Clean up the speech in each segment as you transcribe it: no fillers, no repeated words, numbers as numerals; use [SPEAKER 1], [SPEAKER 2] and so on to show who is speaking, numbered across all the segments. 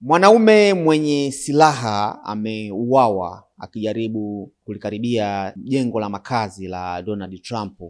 [SPEAKER 1] Mwanaume mwenye silaha ameuawa akijaribu kulikaribia jengo la makazi la Donald Trump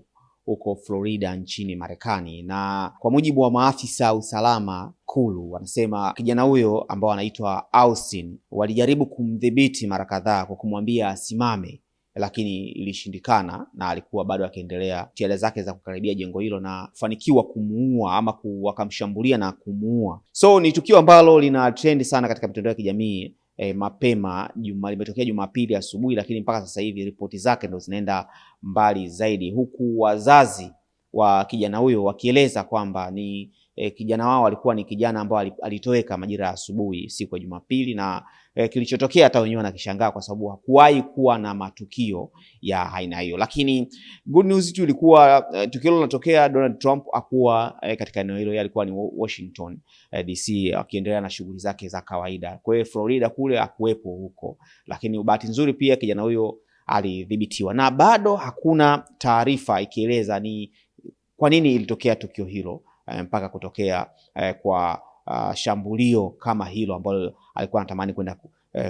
[SPEAKER 1] huko Florida nchini Marekani. Na kwa mujibu wa maafisa usalama Ikulu, wanasema kijana huyo ambao anaitwa Austin walijaribu kumdhibiti mara kadhaa kwa kumwambia asimame, lakini ilishindikana na alikuwa bado akiendelea jitihada zake za kukaribia jengo hilo na kufanikiwa kumuua ama wakamshambulia na kumuua. So ni tukio ambalo lina trend sana katika mitandao ya kijamii mapema limetokea Jumapili asubuhi, lakini mpaka sasa hivi ripoti zake ndo zinaenda mbali zaidi, huku wazazi wa kijana huyo wakieleza kwamba ni kijana wao alikuwa ni kijana ambao alitoweka majira ya asubuhi siku ya Jumapili, na kilichotokea hata wenyewe wanakishangaa kwa sababu hakuwahi kuwa na matukio ya aina hiyo. Lakini good news tu ilikuwa tukio linatokea Donald Trump hakuwa katika eneo hilo, alikuwa ni Washington DC akiendelea na shughuli zake za kawaida. Kwa hiyo Florida kule hakuwepo huko, lakini bahati nzuri pia kijana huyo alidhibitiwa na bado hakuna taarifa ikieleza ni kwa nini ilitokea tukio hilo mpaka kutokea kwa shambulio kama hilo ambalo alikuwa anatamani kwenda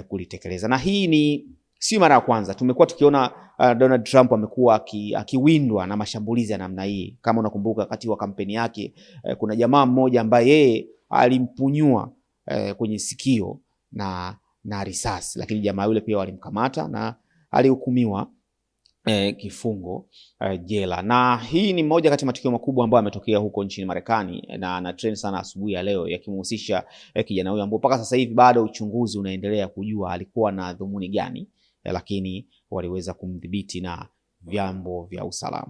[SPEAKER 1] kulitekeleza. Na hii ni si mara ya kwanza, tumekuwa tukiona Donald Trump amekuwa akiwindwa na mashambulizi ya namna hii. Kama unakumbuka wakati wa kampeni yake kuna jamaa mmoja ambaye yeye alimpunyua kwenye sikio na risasi, lakini jamaa yule pia walimkamata na alihukumiwa kifungo jela. Na hii ni moja kati ya matukio makubwa ambayo yametokea huko nchini Marekani na trend sana asubuhi ya leo, yakimhusisha kijana huyo ambaye mpaka sasa hivi bado uchunguzi unaendelea kujua alikuwa na dhumuni gani, lakini waliweza kumdhibiti na vyombo vya usalama.